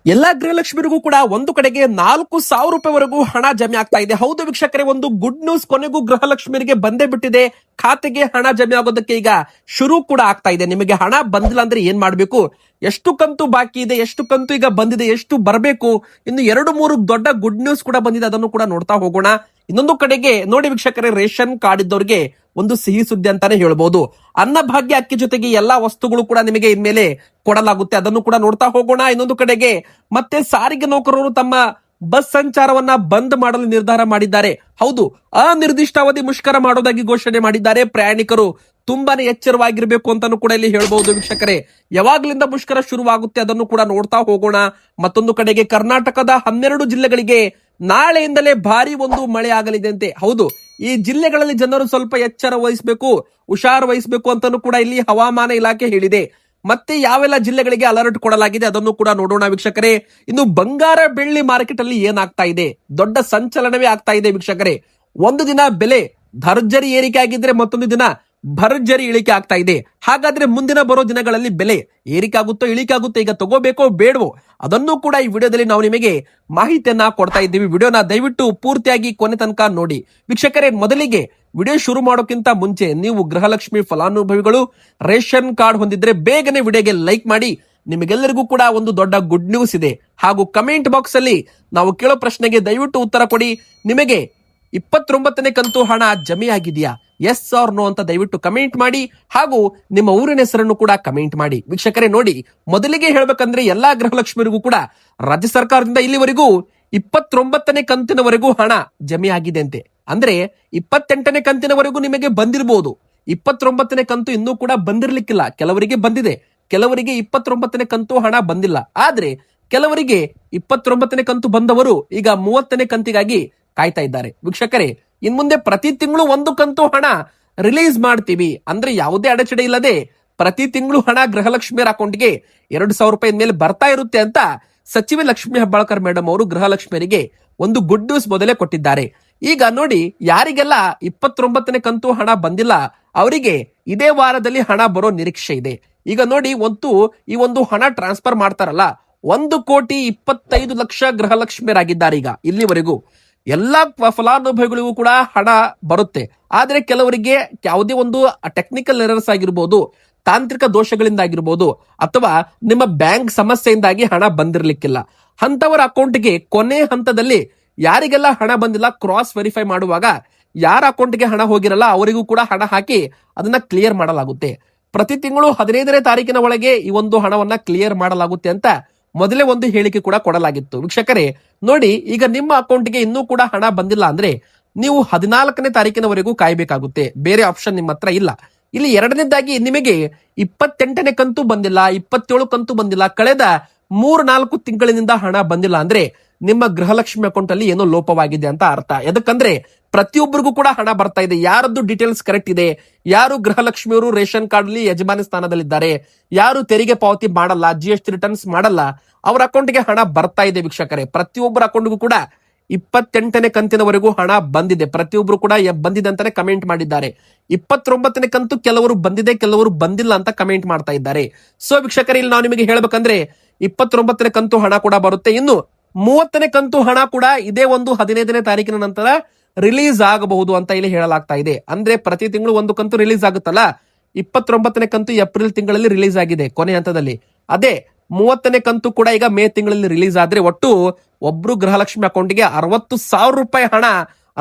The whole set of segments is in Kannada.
ಎಲ್ಲಾ ಗೃಹಲಕ್ಷ್ಮಿಗೂ ಕೂಡ ಒಂದು ಕಡೆಗೆ 4,000 ರೂಪಾಯಿವರೆಗೂ ಹಣ ಜಮೆ ಆಗ್ತಾ ಇದೆ. ಹೌದು ವೀಕ್ಷಕರೇ, ಒಂದು ಗುಡ್ ನ್ಯೂಸ್, ಕೊನೆಗೂ ಗೃಹಲಕ್ಷ್ಮಿಯರಿಗೆ ಬಂದೇ ಬಿಟ್ಟಿದೆ. ಖಾತೆಗೆ ಹಣ ಜಮೆ ಆಗೋದಕ್ಕೆ ಈಗ ಶುರು ಕೂಡ ಆಗ್ತಾ ಇದೆ. ನಿಮಗೆ ಹಣ ಬಂದಿಲ್ಲ ಅಂದ್ರೆ ಏನ್ ಮಾಡ್ಬೇಕು, ಎಷ್ಟು ಕಂತು ಬಾಕಿ ಇದೆ, ಎಷ್ಟು ಕಂತು ಈಗ ಬಂದಿದೆ, ಎಷ್ಟು ಬರಬೇಕು, ಇನ್ನು 2-3 ದೊಡ್ಡ ಗುಡ್ ನ್ಯೂಸ್ ಕೂಡ ಬಂದಿದೆ. ಅದನ್ನು ಕೂಡ ನೋಡ್ತಾ ಹೋಗೋಣ. ಇನ್ನೊಂದು ಕಡೆಗೆ ನೋಡಿ ವೀಕ್ಷಕರೇ, ರೇಷನ್ ಕಾರ್ಡ್ ಇದ್ದವರಿಗೆ ಒಂದು ಸಿಹಿ ಸುದ್ದಿ ಅಂತಾನೆ ಹೇಳ್ಬಹುದು. ಅನ್ನಭಾಗ್ಯ ಅಕ್ಕಿ ಜೊತೆಗೆ ಎಲ್ಲಾ ವಸ್ತುಗಳು ಕೂಡ ನಿಮಗೆ ಇನ್ಮೇಲೆ ಕೊಡಲಾಗುತ್ತೆ. ಅದನ್ನು ಕೂಡ ನೋಡ್ತಾ ಹೋಗೋಣ. ಇನ್ನೊಂದು ಕಡೆಗೆ ಮತ್ತೆ ಸಾರಿಗೆ ನೌಕರರು ತಮ್ಮ ಬಸ್ ಸಂಚಾರವನ್ನ ಬಂದ್ ಮಾಡಲು ನಿರ್ಧಾರ ಮಾಡಿದ್ದಾರೆ. ಹೌದು, ಅನಿರ್ದಿಷ್ಟಾವಧಿ ಮುಷ್ಕರ ಮಾಡೋದಾಗಿ ಘೋಷಣೆ ಮಾಡಿದ್ದಾರೆ. ಪ್ರಯಾಣಿಕರು ತುಂಬಾನೇ ಎಚ್ಚರವಾಗಿರ್ಬೇಕು ಅಂತಾನು ಕೂಡ ಇಲ್ಲಿ ಹೇಳ್ಬಹುದು ವೀಕ್ಷಕರೇ. ಯಾವಾಗ್ಲಿಂದ ಮುಷ್ಕರ ಶುರುವಾಗುತ್ತೆ ಅದನ್ನು ಕೂಡ ನೋಡ್ತಾ ಹೋಗೋಣ. ಮತ್ತೊಂದು ಕಡೆಗೆ ಕರ್ನಾಟಕದ 12 ಜಿಲ್ಲೆಗಳಿಗೆ ನಾಳೆಯಿಂದಲೇ ಭಾರಿ ಒಂದು ಮಳೆ ಆಗಲಿದೆ ಅಂತೆ. ಹೌದು, ಈ ಜಿಲ್ಲೆಗಳಲ್ಲಿ ಜನರು ಸ್ವಲ್ಪ ಎಚ್ಚರ ವಹಿಸಬೇಕು, ಹುಷಾರು ವಹಿಸಬೇಕು ಅಂತಾನು ಕೂಡ ಇಲ್ಲಿ ಹವಾಮಾನ ಇಲಾಖೆ ಹೇಳಿದೆ. ಮತ್ತೆ ಯಾವೆಲ್ಲ ಜಿಲ್ಲೆಗಳಿಗೆ ಅಲರ್ಟ್ ಕೊಡಲಾಗಿದೆ ಅದನ್ನು ಕೂಡ ನೋಡೋಣ ವೀಕ್ಷಕರೇ. ಇನ್ನು ಬಂಗಾರ ಬೆಳ್ಳಿ ಮಾರ್ಕೆಟ್ ಅಲ್ಲಿ ಏನಾಗ್ತಾ ಇದೆ, ದೊಡ್ಡ ಸಂಚಲನವೇ ಆಗ್ತಾ ಇದೆ ವೀಕ್ಷಕರೇ. ಒಂದು ದಿನ ಬೆಲೆ ಭರ್ಜರಿ ಏರಿಕೆ ಆಗಿದ್ರೆ ಮತ್ತೊಂದು ದಿನ ಭರ್ಜರಿ ಇಳಿಕೆ ಆಗ್ತಾ ಇದೆ. ಹಾಗಾದ್ರೆ ಮುಂದಿನ ಬರೋ ದಿನಗಳಲ್ಲಿ ಬೆಲೆ ಏರಿಕೆ ಆಗುತ್ತೋ ಇಳಿಕೆ ಆಗುತ್ತೋ, ಈಗ ತಗೋಬೇಕೋ ಬೇಡವೋ, ಅದನ್ನು ಕೂಡ ಈ ವಿಡಿಯೋದಲ್ಲಿ ನಾವು ನಿಮಗೆ ಮಾಹಿತಿಯನ್ನ ಕೊಡ್ತಾ ಇದ್ದೀವಿ. ವಿಡಿಯೋನ ದಯವಿಟ್ಟು ಪೂರ್ತಿಯಾಗಿ ಕೊನೆ ತನಕ ನೋಡಿ ವೀಕ್ಷಕರೇ. ಮೊದಲಿಗೆ ವಿಡಿಯೋ ಶುರು ಮಾಡೋಕ್ಕಿಂತ ಮುಂಚೆ ನೀವು ಗೃಹಲಕ್ಷ್ಮಿ ಫಲಾನುಭವಿಗಳು ರೇಷನ್ ಕಾರ್ಡ್ ಹೊಂದಿದ್ರೆ ಬೇಗನೆ ವಿಡಿಯೋಗೆ ಲೈಕ್ ಮಾಡಿ. ನಿಮಗೆಲ್ಲರಿಗೂ ಕೂಡ ಒಂದು ದೊಡ್ಡ ಗುಡ್ ನ್ಯೂಸ್ ಇದೆ. ಹಾಗೂ ಕಮೆಂಟ್ ಬಾಕ್ಸ್ ಅಲ್ಲಿ ನಾವು ಕೇಳೋ ಪ್ರಶ್ನೆಗೆ ದಯವಿಟ್ಟು ಉತ್ತರ ಕೊಡಿ. ನಿಮಗೆ 29ನೇ ಕಂತು ಹಣ ಜಮೆ ಆಗಿದೆಯಾ, ಎಸ್ ಆರ್ ನೋ ಅಂತ ದಯವಿಟ್ಟು ಕಮೆಂಟ್ ಮಾಡಿ. ಹಾಗೂ ನಿಮ್ಮ ಊರಿನ ಹೆಸರನ್ನು ಕೂಡ ಕಮೆಂಟ್ ಮಾಡಿ ವೀಕ್ಷಕರೇ. ನೋಡಿ, ಮೊದಲಿಗೆ ಹೇಳ್ಬೇಕಂದ್ರೆ ಎಲ್ಲಾ ಗೃಹಲಕ್ಷ್ಮಿಯರಿಗೂ ಕೂಡ ರಾಜ್ಯ ಸರ್ಕಾರದಿಂದ ಇಲ್ಲಿವರೆಗೂ 29ನೇ ಕಂತಿನವರೆಗೂ ಹಣ ಜಮೆ ಆಗಿದೆ ಅಂತೆ. ಅಂದ್ರೆ 28ನೇ ಕಂತಿನವರೆಗೂ ನಿಮಗೆ ಬಂದಿರಬಹುದು. 29ನೇ ಕಂತು ಇನ್ನೂ ಕೂಡ ಬಂದಿರ್ಲಿಕ್ಕಿಲ್ಲ. ಕೆಲವರಿಗೆ ಬಂದಿದೆ, ಕೆಲವರಿಗೆ 29ನೇ ಕಂತು ಹಣ ಬಂದಿಲ್ಲ. ಆದ್ರೆ ಕೆಲವರಿಗೆ 29ನೇ ಕಂತು ಬಂದವರು ಈಗ 30ನೇ ಕಂತಿಗಾಗಿ ಕಾಯ್ತಾ ಇದ್ದಾರೆ ವೀಕ್ಷಕರೇ. ಇನ್ ಮುಂದೆ ಪ್ರತಿ ತಿಂಗಳು ಒಂದು ಕಂತು ಹಣ ರಿಲೀಸ್ ಮಾಡ್ತೀವಿ ಅಂದ್ರೆ ಯಾವುದೇ ಅಡಚಣೆ ಇಲ್ಲದೆ ಪ್ರತಿ ತಿಂಗಳು ಹಣ ಗೃಹಲಕ್ಷ್ಮಿಯರ ಅಕೌಂಟ್ಗೆ 2,000 ರೂಪಾಯಿ ಮೇಲೆ ಬರ್ತಾ ಇರುತ್ತೆ ಅಂತ ಸಚಿವೆ ಲಕ್ಷ್ಮಿ ಹೆಬ್ಬಾಳ್ಕರ್ ಮೇಡಮ್ ಅವರು ಗೃಹಲಕ್ಷ್ಮಿಯರಿಗೆ ಒಂದು ಗುಡ್ ನ್ಯೂಸ್ ಮೊದಲೇ ಕೊಟ್ಟಿದ್ದಾರೆ. ಈಗ ನೋಡಿ, ಯಾರಿಗೆಲ್ಲ 29ನೇ ಕಂತು ಹಣ ಬಂದಿಲ್ಲ ಅವರಿಗೆ ಇದೇ ವಾರದಲ್ಲಿ ಹಣ ಬರೋ ನಿರೀಕ್ಷೆ ಇದೆ. ಈಗ ನೋಡಿ, ಈ ಒಂದು ಹಣ ಟ್ರಾನ್ಸ್ಫರ್ ಮಾಡ್ತಾರಲ್ಲ, 1,25,00,000 ಗೃಹಲಕ್ಷ್ಮಿಯರಾಗಿದ್ದಾರೆ ಈಗ ಇಲ್ಲಿವರೆಗೂ. ಎಲ್ಲಾ ಫಲಾನುಭವಿಗಳಿಗೂ ಕೂಡ ಹಣ ಬರುತ್ತೆ. ಆದ್ರೆ ಕೆಲವರಿಗೆ ಯಾವುದೇ ಒಂದು ಟೆಕ್ನಿಕಲ್ ಎರರ್ಸ್ ಆಗಿರ್ಬೋದು, ತಾಂತ್ರಿಕ ದೋಷಗಳಿಂದ ಆಗಿರ್ಬೋದು, ಅಥವಾ ನಿಮ್ಮ ಬ್ಯಾಂಕ್ ಸಮಸ್ಯೆಯಿಂದಾಗಿ ಹಣ ಬಂದಿರ್ಲಿಕ್ಕಿಲ್ಲ. ಅಂತವರ ಅಕೌಂಟ್ಗೆ ಕೊನೆ ಹಂತದಲ್ಲಿ ಯಾರಿಗೆಲ್ಲ ಹಣ ಬಂದಿಲ್ಲ ಕ್ರಾಸ್ ವೆರಿಫೈ ಮಾಡುವಾಗ ಯಾರ ಅಕೌಂಟ್ಗೆ ಹಣ ಹೋಗಿರಲ್ಲ ಅವರಿಗೂ ಕೂಡ ಹಣ ಹಾಕಿ ಅದನ್ನ ಕ್ಲಿಯರ್ ಮಾಡಲಾಗುತ್ತೆ. ಪ್ರತಿ ತಿಂಗಳು 15ನೇ ತಾರೀಕಿನ ಒಳಗೆ ಈ ಒಂದು ಹಣವನ್ನ ಕ್ಲಿಯರ್ ಮಾಡಲಾಗುತ್ತೆ ಅಂತ ಮೊದಲೇ ಒಂದು ಹೇಳಿಕೆ ಕೂಡ ಕೊಡಲಾಗಿತ್ತು ವೀಕ್ಷಕರೇ. ನೋಡಿ, ಈಗ ನಿಮ್ಮ ಅಕೌಂಟ್ಗೆ ಇನ್ನೂ ಕೂಡ ಹಣ ಬಂದಿಲ್ಲ ಅಂದ್ರೆ ನೀವು 14ನೇ ತಾರೀಕಿನವರೆಗೂ ಕಾಯಬೇಕಾಗುತ್ತೆ. ಬೇರೆ ಆಪ್ಷನ್ ನಿಮ್ಮ ಹತ್ರ ಇಲ್ಲ. ಇಲ್ಲಿ ಎರಡನೇದಾಗಿ ನಿಮಗೆ 28ನೇ ಕಂತು ಬಂದಿಲ್ಲ, 27 ಕಂತು ಬಂದಿಲ್ಲ, ಕಳೆದ 3-4 ತಿಂಗಳಿನಿಂದ ಹಣ ಬಂದಿಲ್ಲ ಅಂದ್ರೆ ನಿಮ್ಮ ಗೃಹಲಕ್ಷ್ಮಿ ಅಕೌಂಟ್ ಅಲ್ಲಿ ಏನೋ ಲೋಪವಾಗಿದೆ ಅಂತ ಅರ್ಥ. ಯಾಕಂದ್ರೆ ಪ್ರತಿಯೊಬ್ಬರಿಗೂ ಕೂಡ ಹಣ ಬರ್ತಾ ಇದೆ. ಯಾರದ್ದು ಡೀಟೇಲ್ಸ್ ಕರೆಕ್ಟ್ ಇದೆ, ಯಾರು ಗೃಹಲಕ್ಷ್ಮಿಯವರು ರೇಷನ್ ಕಾರ್ಡ್ ಅಲ್ಲಿ ಯಜಮಾನಿ ಸ್ಥಾನದಲ್ಲಿದ್ದಾರೆ, ಯಾರು ತೆರಿಗೆ ಪಾವತಿ ಮಾಡಲ್ಲ, GST ರಿಟರ್ನ್ಸ್ ಮಾಡಲ್ಲ, ಅವರ ಅಕೌಂಟ್ಗೆ ಹಣ ಬರ್ತಾ ಇದೆ ವೀಕ್ಷಕರೇ. ಪ್ರತಿಯೊಬ್ಬರ ಅಕೌಂಟ್ಗೂ ಕೂಡ 28ನೇ ಕಂತಿನವರೆಗೂ ಹಣ ಬಂದಿದೆ. ಪ್ರತಿಯೊಬ್ರು ಕೂಡ ಬಂದಿದೆ ಅಂತಾನೆ ಕಮೆಂಟ್ ಮಾಡಿದ್ದಾರೆ. 29ನೇ ಕಂತು ಕೆಲವರು ಬಂದಿದೆ, ಕೆಲವರು ಬಂದಿಲ್ಲ ಅಂತ ಕಮೆಂಟ್ ಮಾಡ್ತಾ ಇದ್ದಾರೆ. ಸೊ ವೀಕ್ಷಕರೇ, ಇಲ್ಲಿ ನಾವು ನಿಮಗೆ ಹೇಳ್ಬೇಕಂದ್ರೆ 29ನೇ ಕಂತು ಹಣ ಕೂಡ ಬರುತ್ತೆ. ಇನ್ನು 30ನೇ ಕಂತು ಹಣ ಕೂಡ ಇದೇ ಒಂದು 15ನೇ ತಾರೀಕಿನ ನಂತರ ರಿಲೀಸ್ ಆಗಬಹುದು ಅಂತ ಇಲ್ಲಿ ಹೇಳಲಾಗ್ತಾ ಇದೆ. ಅಂದ್ರೆ ಪ್ರತಿ ತಿಂಗಳು ಒಂದು ಕಂತು ರಿಲೀಸ್ ಆಗುತ್ತಲ್ಲ, 29ನೇ ಕಂತು ಏಪ್ರಿಲ್ ತಿಂಗಳಲ್ಲಿ ರಿಲೀಸ್ ಆಗಿದೆ ಕೊನೆ ಹಂತದಲ್ಲಿ. ಅದೇ 30ನೇ ಕಂತು ಕೂಡ ಈಗ ಮೇ ತಿಂಗಳಲ್ಲಿ ರಿಲೀಸ್ ಆದ್ರೆ ಒಟ್ಟು ಒಬ್ರು ಗೃಹಲಕ್ಷ್ಮಿ ಅಕೌಂಟ್ಗೆ 60,000 ರೂಪಾಯಿ ಹಣ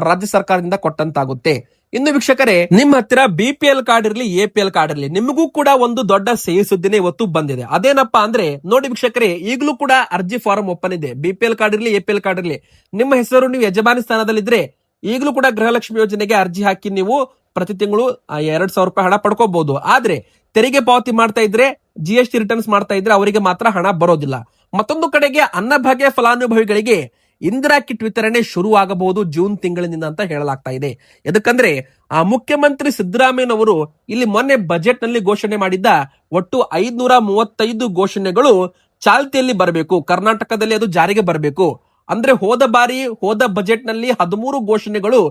ರಾಜ್ಯ ಸರ್ಕಾರದಿಂದ ಕೊಟ್ಟಂತಾಗುತ್ತೆ. ಇನ್ನು ವೀಕ್ಷಕರೇ, ನಿಮ್ಮ ಹತ್ತಿರ BPL ಕಾರ್ಡ್ ಇರಲಿ, APL ಕಾರ್ಡ್ ಇರಲಿ, ನಿಮಗೂ ಕೂಡ ಒಂದು ದೊಡ್ಡ ಸಿಹಿ ಸುದ್ದಿನೇ ಇವತ್ತು ಬಂದಿದೆ. ಅದೇನಪ್ಪಾ ಅಂದ್ರೆ ನೋಡಿ ವೀಕ್ಷಕರೇ, ಈಗಲೂ ಕೂಡ ಅರ್ಜಿ ಫಾರಂ ಓಪನ್ ಇದೆ. BPL ಕಾರ್ಡ್ ಇರಲಿ, APL ಕಾರ್ಡ್ ಇರಲಿ, ನಿಮ್ಮ ಹೆಸರು ನೀವು ಯಜಮಾನಿ ಸ್ಥಾನದಲ್ಲಿದ್ರೆ ಈಗಲೂ ಕೂಡ ಗೃಹಲಕ್ಷ್ಮಿ ಯೋಜನೆಗೆ ಅರ್ಜಿ ಹಾಕಿ ನೀವು ಪ್ರತಿ ತಿಂಗಳು 2,000 ರೂಪಾಯಿ ಹಣ ಪಡ್ಕೋಬಹುದು. ಆದ್ರೆ ತೆರಿಗೆ ಪಾವತಿ ಮಾಡ್ತಾ ಇದ್ರೆ, GST ರಿಟರ್ನ್ಸ್ ಮಾಡ್ತಾ ಇದ್ರೆ ಅವರಿಗೆ ಮಾತ್ರ ಹಣ ಬರೋದಿಲ್ಲ. ಮತ್ತೊಂದು ಕಡೆಗೆ ಅನ್ನಭಾಗ್ಯ ಫಲಾನುಭವಿಗಳಿಗೆ ಇಂದಿರಾ ಕಿಟ್ ವಿತರಣೆ ಶುರು ಆಗಬಹುದು ಜೂನ್ ತಿಂಗಳಿನಿಂದ ಅಂತ ಹೇಳಲಾಗ್ತಾ ಇದೆ. ಯಾಕಂದ್ರೆ ಮುಖ್ಯಮಂತ್ರಿ ಸಿದ್ದರಾಮಯ್ಯನವರು ಇಲ್ಲಿ ಮೊನ್ನೆ ಬಜೆಟ್ ನಲ್ಲಿ ಘೋಷಣೆ ಮಾಡಿದ್ದ ಒಟ್ಟು 535 ಘೋಷಣೆಗಳು ಚಾಲ್ತಿಯಲ್ಲಿ ಬರಬೇಕು, ಕರ್ನಾಟಕದಲ್ಲಿ ಅದು ಜಾರಿಗೆ ಬರಬೇಕು. ಅಂದ್ರೆ ಹೋದ ಬಜೆಟ್ ನಲ್ಲಿ 13 ಘೋಷಣೆಗಳು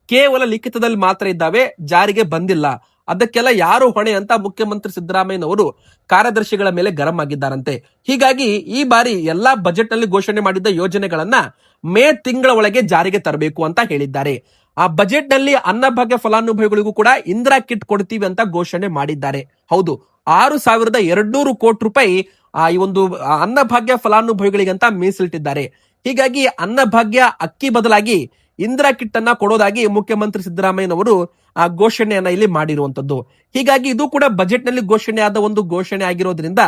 ಕೇವಲ ಲಿಖಿತದಲ್ಲಿ ಮಾತ್ರ ಇದ್ದಾವೆ, ಜಾರಿಗೆ ಬಂದಿಲ್ಲ. ಅದಕ್ಕೆಲ್ಲ ಯಾರು ಹೊಣೆ ಅಂತ ಮುಖ್ಯಮಂತ್ರಿ ಸಿದ್ದರಾಮಯ್ಯನವರು ಕಾರ್ಯದರ್ಶಿಗಳ ಮೇಲೆ ಗರಂ ಆಗಿದ್ದಾರಂತೆ. ಹೀಗಾಗಿ ಈ ಬಾರಿ ಎಲ್ಲಾ ಬಜೆಟ್ ನಲ್ಲಿ ಘೋಷಣೆ ಮಾಡಿದ್ದ ಯೋಜನೆಗಳನ್ನ ಮೇ ತಿಂಗಳ ಒಳಗೆ ಜಾರಿಗೆ ತರಬೇಕು ಅಂತ ಹೇಳಿದ್ದಾರೆ. ಆ ಬಜೆಟ್ ನಲ್ಲಿ ಅನ್ನಭಾಗ್ಯ ಫಲಾನುಭವಿಗಳಿಗೂ ಕೂಡ ಇಂದಿರಾ ಕಿಟ್ ಕೊಡ್ತೀವಿ ಅಂತ ಘೋಷಣೆ ಮಾಡಿದ್ದಾರೆ. ಹೌದು, 6,200 ಕೋಟಿ ರೂಪಾಯಿ ಈ ಒಂದು ಅನ್ನಭಾಗ್ಯ ಫಲಾನುಭವಿಗಳಿಗಂತ ಮೀಸಲಿಟ್ಟಿದ್ದಾರೆ. ಹೀಗಾಗಿ ಅನ್ನಭಾಗ್ಯ ಅಕ್ಕಿ ಬದಲಾಗಿ ಇಂದಿರಾ ಕಿಟ್ ಅನ್ನ ಕೊಡೋದಾಗಿ ಮುಖ್ಯಮಂತ್ರಿ ಸಿದ್ದರಾಮಯ್ಯನವರು ಆ ಘೋಷಣೆಯನ್ನ ಇಲ್ಲಿ ಮಾಡಿರುವಂತದ್ದು. ಹೀಗಾಗಿ ಇದು ಕೂಡ ಬಜೆಟ್ ನಲ್ಲಿ ಘೋಷಣೆ ಆದ ಒಂದು ಘೋಷಣೆ ಆಗಿರೋದ್ರಿಂದ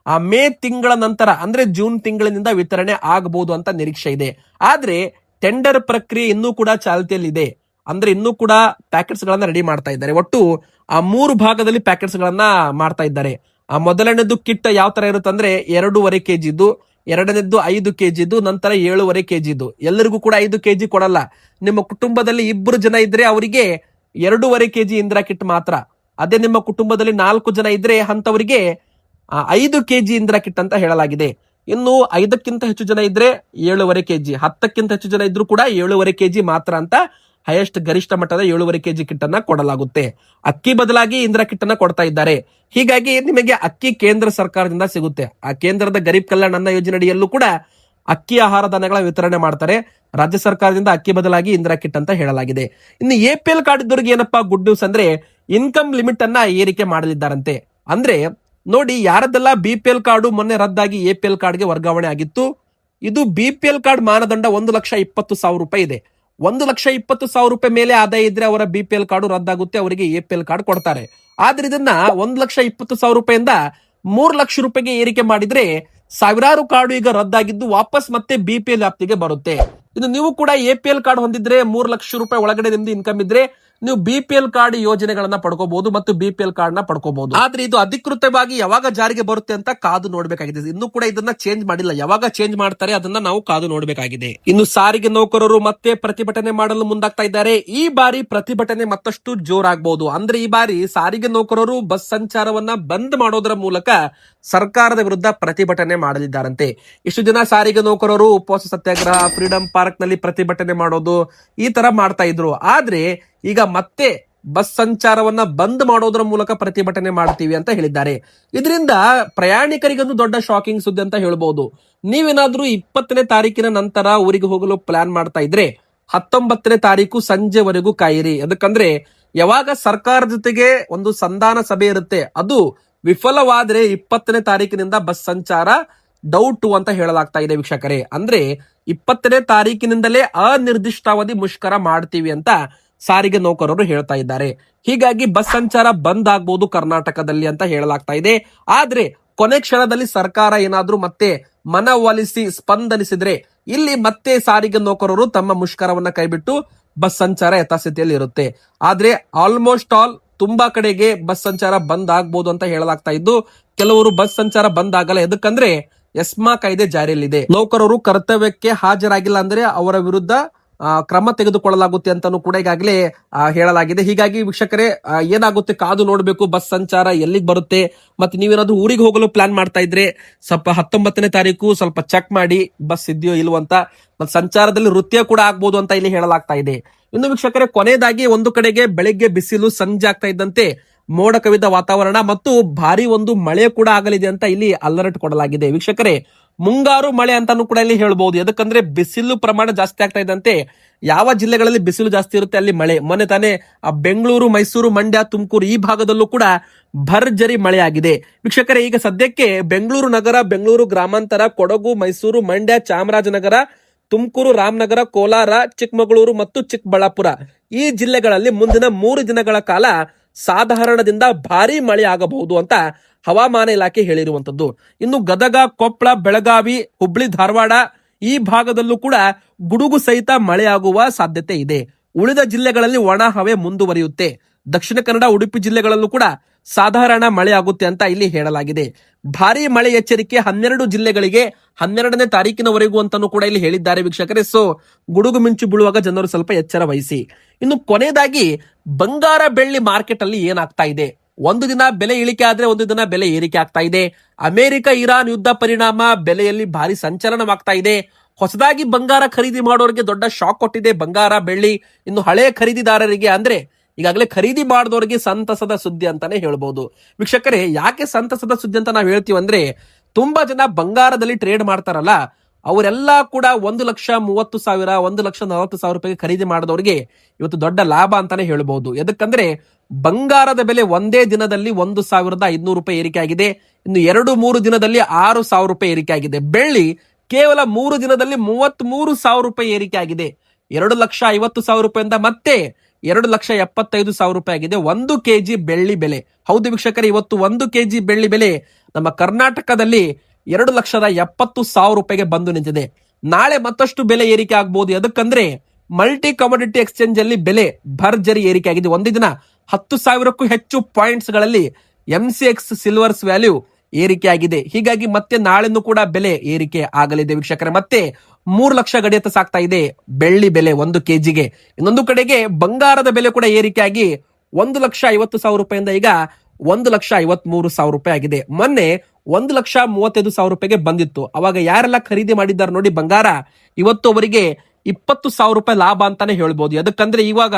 ಆ ಮೇ ತಿಂಗಳ ನಂತರ ಅಂದ್ರೆ ಜೂನ್ ತಿಂಗಳಿನಿಂದ ವಿತರಣೆ ಆಗಬಹುದು ಅಂತ ನಿರೀಕ್ಷೆ ಇದೆ. ಆದ್ರೆ ಟೆಂಡರ್ ಪ್ರಕ್ರಿಯೆ ಇನ್ನೂ ಕೂಡ ಚಾಲ್ತಿಯಲ್ಲಿದೆ. ಅಂದ್ರೆ ಇನ್ನೂ ಕೂಡ ಪ್ಯಾಕೆಟ್ಸ್ ಗಳನ್ನ ರೆಡಿ ಮಾಡ್ತಾ ಇದ್ದಾರೆ. ಒಟ್ಟು ಆ 3 ಭಾಗದಲ್ಲಿ ಪ್ಯಾಕೆಟ್ಸ್ ಗಳನ್ನ ಮಾಡ್ತಾ ಇದ್ದಾರೆ. ಆ ಮೊದಲನೇದು ಕಿಟ್ ಯಾವ ತರ ಇರುತ್ತೆ ಅಂದ್ರೆ 2.5 kg ಇದ್ದು, ಎರಡನೇದ್ದು 5 kg ಇದ್ದು, ನಂತರ 7.5 kg ಇದ್ದು. ಎಲ್ಲರಿಗೂ ಕೂಡ 5 kg ಕೊಡಲ್ಲ. ನಿಮ್ಮ ಕುಟುಂಬದಲ್ಲಿ 2 ಜನ ಇದ್ರೆ ಅವರಿಗೆ 2.5 kg ಇಂದಿರಾ ಕಿಟ್ ಮಾತ್ರ. ಅದೇ ನಿಮ್ಮ ಕುಟುಂಬದಲ್ಲಿ 4 ಜನ ಇದ್ರೆ ಅಂತವರಿಗೆ 5 kg ಇಂದಿರಾ ಕಿಟ್ ಅಂತ ಹೇಳಲಾಗಿದೆ. ಇನ್ನು 5ಕ್ಕಿಂತ ಹೆಚ್ಚು ಜನ ಇದ್ರೆ 7.5 kg, 10ಕ್ಕಿಂತ ಹೆಚ್ಚು ಜನ ಇದ್ರು ಕೂಡ 7.5 kg ಮಾತ್ರ ಅಂತ ಹೈಯೆಸ್ಟ್ ಗರಿಷ್ಠ ಮಟ್ಟದ 7.5 kg ಕಿಟ್ ಅನ್ನ ಕೊಡಲಾಗುತ್ತೆ. ಅಕ್ಕಿ ಬದಲಾಗಿ ಇಂದಿರಾ ಕಿಟ್ ಅನ್ನ ಕೊಡ್ತಾ ಇದ್ದಾರೆ. ಹೀಗಾಗಿ ನಿಮಗೆ ಅಕ್ಕಿ ಕೇಂದ್ರ ಸರ್ಕಾರದಿಂದ ಸಿಗುತ್ತೆ. ಆ ಕೇಂದ್ರದ ಗರೀಬ್ ಕಲ್ಯಾಣ ಅನ್ನ ಯೋಜನೆ ಅಡಿಯಲ್ಲೂ ಕೂಡ ಅಕ್ಕಿ ಆಹಾರ ಧಾನ್ಯಗಳ ವಿತರಣೆ ಮಾಡ್ತಾರೆ. ರಾಜ್ಯ ಸರ್ಕಾರದಿಂದ ಅಕ್ಕಿ ಬದಲಾಗಿ ಇಂದಿರಾ ಕಿಟ್ ಅಂತ ಹೇಳಲಾಗಿದೆ. ಇನ್ನು APL ಕಾರ್ಡ್ ಇದ್ದವ್ರಿಗೆ ಏನಪ್ಪಾ ಗುಡ್ ನ್ಯೂಸ್ ಅಂದ್ರೆ ಇನ್ಕಮ್ ಲಿಮಿಟ್ ಅನ್ನ ಏರಿಕೆ ಮಾಡಲಿದ್ದಾರಂತೆ. ಅಂದ್ರೆ ನೋಡಿ, ಯಾರದೆಲ್ಲ BPL ಕಾರ್ಡು ಮೊನ್ನೆ ರದ್ದಾಗಿ APL ಕಾರ್ಡ್ಗೆ ವರ್ಗಾವಣೆ ಆಗಿತ್ತು, ಇದು BPL ಕಾರ್ಡ್ ಮಾನದಂಡ 1,20,000 ರೂಪಾಯಿ ಇದೆ. 1,20,000 ರೂಪಾಯಿ ಮೇಲೆ ಆದಾಯ ಇದ್ರೆ ಅವರ BPL ಕಾರ್ಡು ರದ್ದಾಗುತ್ತೆ, ಅವರಿಗೆ APL ಕಾರ್ಡ್ ಕೊಡ್ತಾರೆ. ಆದ್ರೆ ಇದನ್ನ 1,20,000 ರೂಪಾಯಿಂದ 3 ಲಕ್ಷ ರೂಪಾಯಿಗೆ ಏರಿಕೆ ಮಾಡಿದ್ರೆ ಸಾವಿರಾರು ಕಾರ್ಡು ಈಗ ರದ್ದಾಗಿದ್ದು ವಾಪಸ್ ಮತ್ತೆ BPL ವ್ಯಾಪ್ತಿಗೆ ಬರುತ್ತೆ. ಇನ್ನು ನೀವು ಕೂಡ APL ಕಾರ್ಡ್ ಹೊಂದಿದ್ರೆ 3 ಲಕ್ಷ ರೂಪಾಯಿ ಒಳಗಡೆ ನಿಮ್ದು ಇನ್ಕಮ್ ಇದ್ರೆ ನೀವು BPL ಕಾರ್ಡ್ ಯೋಜನೆಗಳನ್ನ ಪಡ್ಕೋಬಹುದು ಮತ್ತು BPL ಕಾರ್ಡ್ ನ ಪಡ್ಕೋಬಹುದು. ಆದ್ರೆ ಇದು ಅಧಿಕೃತವಾಗಿ ಯಾವಾಗ ಜಾರಿಗೆ ಬರುತ್ತೆ ಅಂತ ಕಾದು ನೋಡ್ಬೇಕಾಗಿದೆ. ಇನ್ನು ಕೂಡ ಇದನ್ನ ಚೇಂಜ್ ಮಾಡಿಲ್ಲ. ಯಾವಾಗ ಚೇಂಜ್ ಮಾಡ್ತಾರೆ ಅದನ್ನ ನಾವು ಕಾದು ನೋಡ್ಬೇಕಾಗಿದೆ. ಇನ್ನು ಸಾರಿಗೆ ನೌಕರರು ಮತ್ತೆ ಪ್ರತಿಭಟನೆ ಮಾಡಲು ಮುಂದಾಗ್ತಾ ಇದ್ದಾರೆ. ಈ ಬಾರಿ ಪ್ರತಿಭಟನೆ ಮತ್ತಷ್ಟು ಜೋರಾಗಬಹುದು. ಅಂದ್ರೆ ಈ ಬಾರಿ ಸಾರಿಗೆ ನೌಕರರು ಬಸ್ ಸಂಚಾರವನ್ನ ಬಂದ್ ಮಾಡೋದ್ರ ಮೂಲಕ ಸರ್ಕಾರದ ವಿರುದ್ಧ ಪ್ರತಿಭಟನೆ ಮಾಡಲಿದ್ದಾರಂತೆ. ಇಷ್ಟು ದಿನ ಸಾರಿಗೆ ನೌಕರರು ಉಪವಾಸ ಸತ್ಯಾಗ್ರಹ, ಫ್ರೀಡಂ ಪಾರ್ಕ್ ನಲ್ಲಿ ಪ್ರತಿಭಟನೆ ಮಾಡೋದು ಈ ತರ ಮಾಡ್ತಾ ಇದ್ರು. ಆದ್ರೆ ಈಗ ಮತ್ತೆ ಬಸ್ ಸಂಚಾರವನ್ನ ಬಂದ್ ಮಾಡೋದ್ರ ಮೂಲಕ ಪ್ರತಿಭಟನೆ ಮಾಡ್ತೀವಿ ಅಂತ ಹೇಳಿದ್ದಾರೆ. ಇದರಿಂದ ಪ್ರಯಾಣಿಕರಿಗೊಂದು ದೊಡ್ಡ ಶಾಕಿಂಗ್ ಸುದ್ದಿ ಅಂತ ಹೇಳ್ಬಹುದು. ನೀವೇನಾದ್ರೂ 20ನೇ ತಾರೀಕಿನ ನಂತರ ಊರಿಗೆ ಹೋಗಲು ಪ್ಲಾನ್ ಮಾಡ್ತಾ ಇದ್ರೆ 19ನೇ ತಾರೀಕು ಸಂಜೆವರೆಗೂ ಕಾಯಿರಿ. ಅದಕ್ಕಂದ್ರೆ ಯಾವಾಗ ಸರ್ಕಾರದ ಜೊತೆಗೆ ಒಂದು ಸಂಧಾನ ಸಭೆ ಇರುತ್ತೆ, ಅದು ವಿಫಲವಾದ್ರೆ 20ನೇ ತಾರೀಕಿನಿಂದ ಬಸ್ ಸಂಚಾರ ಡೌಟ್ ಅಂತ ಹೇಳಲಾಗ್ತಾ ಇದೆ ವೀಕ್ಷಕರೇ. ಅಂದ್ರೆ 20ನೇ ತಾರೀಕಿನಿಂದಲೇ ಅನಿರ್ದಿಷ್ಟಾವಧಿ ಮುಷ್ಕರ ಮಾಡ್ತೀವಿ ಅಂತ ಸಾರಿಗೆ ನೌಕರರು ಹೇಳ್ತಾ ಇದ್ದಾರೆ. ಹೀಗಾಗಿ ಬಸ್ ಸಂಚಾರ ಬಂದ್ ಆಗ್ಬಹುದು ಕರ್ನಾಟಕದಲ್ಲಿ ಅಂತ ಹೇಳಲಾಗ್ತಾ ಇದೆ. ಆದ್ರೆ ಕೊನೆ ಕ್ಷಣದಲ್ಲಿ ಸರ್ಕಾರ ಏನಾದ್ರೂ ಮತ್ತೆ ಮನವೊಲಿಸಿ ಸ್ಪಂದನಿಸಿದ್ರೆ ಇಲ್ಲಿ ಮತ್ತೆ ಸಾರಿಗೆ ನೌಕರರು ತಮ್ಮ ಮುಷ್ಕರವನ್ನ ಕೈಬಿಟ್ಟು ಬಸ್ ಸಂಚಾರ ಯಥಾಸ್ಥಿತಿಯಲ್ಲಿ ಇರುತ್ತೆ. ಆದ್ರೆ ಆಲ್ಮೋಸ್ಟ್ ಆಲ್ ತುಂಬಾ ಕಡೆಗೆ ಬಸ್ ಸಂಚಾರ ಬಂದ್ ಆಗ್ಬಹುದು ಅಂತ ಹೇಳಲಾಗ್ತಾ ಇದ್ದು, ಕೆಲವರು ಬಸ್ ಸಂಚಾರ ಬಂದ್ ಆಗಲ್ಲ. ಎದಕ್ಕಂದ್ರೆ ಎಸ್ಮಾ ಕಾಯ್ದೆ ಜಾರಿಯಲ್ಲಿದೆ. ನೌಕರರು ಕರ್ತವ್ಯಕ್ಕೆ ಹಾಜರಾಗಿಲ್ಲ ಅಂದ್ರೆ ಅವರ ವಿರುದ್ಧ ಕ್ರಮ ತೆಗೆದುಕೊಳ್ಳಲಾಗುತ್ತೆ ಅಂತಾನು ಕೂಡ ಈಗಾಗಲೇ ಹೇಳಲಾಗಿದೆ. ಹೀಗಾಗಿ ವೀಕ್ಷಕರೇ, ಏನಾಗುತ್ತೆ ಕಾದು ನೋಡ್ಬೇಕು. ಬಸ್ ಸಂಚಾರ ಎಲ್ಲಿಗೆ ಬರುತ್ತೆ, ಮತ್ತೆ ನೀವೇನಾದ್ರೂ ಊರಿಗೆ ಹೋಗಲು ಪ್ಲಾನ್ ಮಾಡ್ತಾ ಇದ್ರೆ ಸ್ವಲ್ಪ 19ನೇ ತಾರೀಕು ಸ್ವಲ್ಪ ಚೆಕ್ ಮಾಡಿ ಬಸ್ ಇದೆಯೋ ಇಲ್ವೋ ಅಂತ. ಮತ್ತೆ ಸಂಚಾರದಲ್ಲಿ ವೃತ್ಯ ಕೂಡ ಆಗ್ಬಹುದು ಅಂತ ಇಲ್ಲಿ ಹೇಳಲಾಗ್ತಾ ಇದೆ. ಇನ್ನು ವೀಕ್ಷಕರೇ, ಕೊನೆಯದಾಗಿ ಒಂದು ಕಡೆಗೆ ಬೆಳಿಗ್ಗೆ ಬಿಸಿಲು, ಸಂಜೆ ಆಗ್ತಾ ಇದ್ದಂತೆ ಮೋಡ ಕವಿದ ವಾತಾವರಣ ಮತ್ತು ಭಾರಿ ಒಂದು ಮಳೆ ಕೂಡ ಆಗಲಿದೆ ಅಂತ ಇಲ್ಲಿ ಅಲರ್ಟ್ ಕೊಡಲಾಗಿದೆ. ವೀಕ್ಷಕರೇ, ಮುಂಗಾರು ಮಳೆ ಅಂತಾನು ಕೂಡ ಇಲ್ಲಿ ಹೇಳ್ಬಹುದು. ಯಾಕಂದ್ರೆ ಬಿಸಿಲು ಪ್ರಮಾಣ ಜಾಸ್ತಿ ಆಗ್ತಾ ಇದ್ದಂತೆ ಯಾವ ಜಿಲ್ಲೆಗಳಲ್ಲಿ ಬಿಸಿಲು ಜಾಸ್ತಿ ಇರುತ್ತೆ ಅಲ್ಲಿ ಮಳೆ. ಮೊನ್ನೆ ತಾನೇ ಬೆಂಗಳೂರು, ಮೈಸೂರು, ಮಂಡ್ಯ, ತುಮಕೂರು ಈ ಭಾಗದಲ್ಲೂ ಕೂಡ ಭರ್ಜರಿ ಮಳೆ ಆಗಿದೆ. ವೀಕ್ಷಕರೇ, ಈಗ ಸದ್ಯಕ್ಕೆ ಬೆಂಗಳೂರು ನಗರ, ಬೆಂಗಳೂರು ಗ್ರಾಮಾಂತರ, ಕೊಡಗು, ಮೈಸೂರು, ಮಂಡ್ಯ, ಚಾಮರಾಜನಗರ, ತುಮಕೂರು, ರಾಮನಗರ, ಕೋಲಾರ, ಚಿಕ್ಕಮಗಳೂರು ಮತ್ತು ಚಿಕ್ಕಬಳ್ಳಾಪುರ ಈ ಜಿಲ್ಲೆಗಳಲ್ಲಿ ಮುಂದಿನ 3 ದಿನಗಳ ಕಾಲ ಸಾಧಾರಣದಿಂದ ಭಾರಿ ಮಳೆ ಆಗಬಹುದು ಅಂತ ಹವಾಮಾನ ಇಲಾಖೆ ಹೇಳಿರುವಂತದ್ದು. ಇನ್ನು ಗದಗ, ಕೊಪ್ಪಳ, ಬೆಳಗಾವಿ, ಹುಬ್ಳಿ, ಧಾರವಾಡ ಈ ಭಾಗದಲ್ಲೂ ಕೂಡ ಗುಡುಗು ಸಹಿತ ಮಳೆಯಾಗುವ ಸಾಧ್ಯತೆ ಇದೆ. ಉಳಿದ ಜಿಲ್ಲೆಗಳಲ್ಲಿ ಒಣ ಹವೆ ಮುಂದುವರಿಯುತ್ತೆ. ದಕ್ಷಿಣ ಕನ್ನಡ, ಉಡುಪಿ ಜಿಲ್ಲೆಗಳಲ್ಲೂ ಕೂಡ ಸಾಧಾರಣ ಮಳೆ ಆಗುತ್ತೆ ಅಂತ ಇಲ್ಲಿ ಹೇಳಲಾಗಿದೆ. ಭಾರಿ ಮಳೆ ಎಚ್ಚರಿಕೆ 12 ಜಿಲ್ಲೆಗಳಿಗೆ 12ನೇ ತಾರೀಕಿನವರೆಗೂ ಅಂತಾನು ಕೂಡ ಇಲ್ಲಿ ಹೇಳಿದ್ದಾರೆ ವೀಕ್ಷಕರೇ. ಸೊ ಗುಡುಗು ಮಿಂಚು ಬೀಳುವಾಗ ಜನರು ಸ್ವಲ್ಪ ಎಚ್ಚರ ವಹಿಸಿ. ಇನ್ನು ಕೊನೆಯದಾಗಿ ಬಂಗಾರ ಬೆಳ್ಳಿ ಮಾರ್ಕೆಟ್ ಅಲ್ಲಿ ಏನಾಗ್ತಾ ಇದೆ, ಒಂದು ದಿನ ಬೆಲೆ ಇಳಿಕೆ ಆದ್ರೆ ಒಂದು ದಿನ ಬೆಲೆ ಏರಿಕೆ ಆಗ್ತಾ ಇದೆ. ಅಮೆರಿಕ ಇರಾನ್ ಯುದ್ಧ ಪರಿಣಾಮ ಬೆಲೆಯಲ್ಲಿ ಭಾರಿ ಸಂಚಲನವಾಗ್ತಾ ಇದೆ. ಹೊಸದಾಗಿ ಬಂಗಾರ ಖರೀದಿ ಮಾಡೋರಿಗೆ ದೊಡ್ಡ ಶಾಕ್ ಕೊಟ್ಟಿದೆ ಬಂಗಾರ ಬೆಳ್ಳಿ. ಇನ್ನು ಹಳೆಯ ಖರೀದಿದಾರರಿಗೆ ಅಂದ್ರೆ ಈಗಾಗಲೇ ಖರೀದಿ ಮಾಡಿದವರಿಗೆ ಸಂತಸದ ಸುದ್ದಿ ಅಂತಾನೆ ಹೇಳ್ಬೋದು. ವೀಕ್ಷಕರೇ, ಯಾಕೆ ಸಂತಸದ ಸುದ್ದಿ ಅಂತ ನಾವು ಹೇಳ್ತೀವಿ ಅಂದ್ರೆ, ತುಂಬಾ ಜನ ಬಂಗಾರದಲ್ಲಿ ಟ್ರೇಡ್ ಮಾಡ್ತಾರಲ್ಲ, ಅವರೆಲ್ಲ ಕೂಡ 1,30,000 1,40,000 ರೂಪಾಯಿಗೆ ಖರೀದಿ ಮಾಡಿದವರಿಗೆ ಇವತ್ತು ದೊಡ್ಡ ಲಾಭ ಅಂತಾನೆ ಹೇಳ್ಬಹುದು. ಎದಕ್ಕಂದ್ರೆ ಬಂಗಾರದ ಬೆಲೆ ಒಂದೇ ದಿನದಲ್ಲಿ 1,500 ರೂಪಾಯಿ ಏರಿಕೆ ಆಗಿದೆ. ಇನ್ನು 2-3 ದಿನದಲ್ಲಿ 6,000 ರೂಪಾಯಿ ಏರಿಕೆ ಆಗಿದೆ. ಬೆಳ್ಳಿ ಕೇವಲ 3 ದಿನದಲ್ಲಿ 33,000 ರೂಪಾಯಿ ಏರಿಕೆ ಆಗಿದೆ. 2,50,000 ರೂಪಾಯಿಂದ ಮತ್ತೆ 2,75,000 ರೂಪಾಯಿ ಆಗಿದೆ 1 ಕೆಜಿ ಬೆಳ್ಳಿ ಬೆಲೆ. ಹೌದು ವೀಕ್ಷಕರೇ, ಇವತ್ತು 1 ಕೆಜಿ ಬೆಳ್ಳಿ ಬೆಲೆ ನಮ್ಮ ಕರ್ನಾಟಕದಲ್ಲಿ 2,70,000 ರೂಪಾಯಿಗೆ ಬಂದು ನಿಂತಿದೆ. ನಾಳೆ ಮತ್ತಷ್ಟು ಬೆಲೆ ಏರಿಕೆ ಆಗಬಹುದು. ಎದಕ್ಕಂದ್ರೆ ಮಲ್ಟಿ ಕಮೋಡಿಟಿ ಎಕ್ಸ್ಚೇಂಜ್ ಅಲ್ಲಿ ಬೆಲೆ ಭರ್ಜರಿ ಏರಿಕೆ ಆಗಿದೆ. ಒಂದೇ ದಿನ 10,000ಕ್ಕೂ ಹೆಚ್ಚು ಪಾಯಿಂಟ್ಸ್ ಗಳಲ್ಲಿ MCX ಸಿಲ್ವರ್ಸ್ ವ್ಯಾಲ್ಯೂ ಏರಿಕೆ ಆಗಿದೆ. ಹೀಗಾಗಿ ಮತ್ತೆ ನಾಳೆನೂ ಕೂಡ ಬೆಲೆ ಏರಿಕೆ ಆಗಲಿದೆ ವೀಕ್ಷಕರೇ. ಮತ್ತೆ 3 ಲಕ್ಷ ಗಡಿಯತ್ತ ಸಾಕ್ತಾ ಇದೆ ಬೆಳ್ಳಿ ಬೆಲೆ 1 ಕೆಜಿಗೆ. ಇನ್ನೊಂದು ಕಡೆಗೆ ಬಂಗಾರದ ಬೆಲೆ ಕೂಡ ಏರಿಕೆ ಆಗಿ 1,50,000 ರೂಪಾಯಿಂದ ಈಗ 1,53,000 ರೂಪಾಯಿ ಆಗಿದೆ. ಮೊನ್ನೆ 1,35,000 ರೂಪಾಯಿಗೆ ಬಂದಿತ್ತು. ಅವಾಗ ಯಾರೆಲ್ಲ ಖರೀದಿ ಮಾಡಿದ್ದಾರೆ ನೋಡಿ ಬಂಗಾರ, ಇವತ್ತು ಅವರಿಗೆ 20,000 ರೂಪಾಯಿ ಲಾಭ ಅಂತಾನೆ ಹೇಳ್ಬೋದು. ಯಾಕಂದ್ರೆ ಇವಾಗ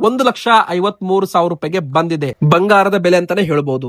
1,53,000 ರೂಪಾಯಿಗೆ ಬಂದಿದೆ ಬಂಗಾರದ ಬೆಲೆ ಅಂತಾನೆ ಹೇಳ್ಬೋದು.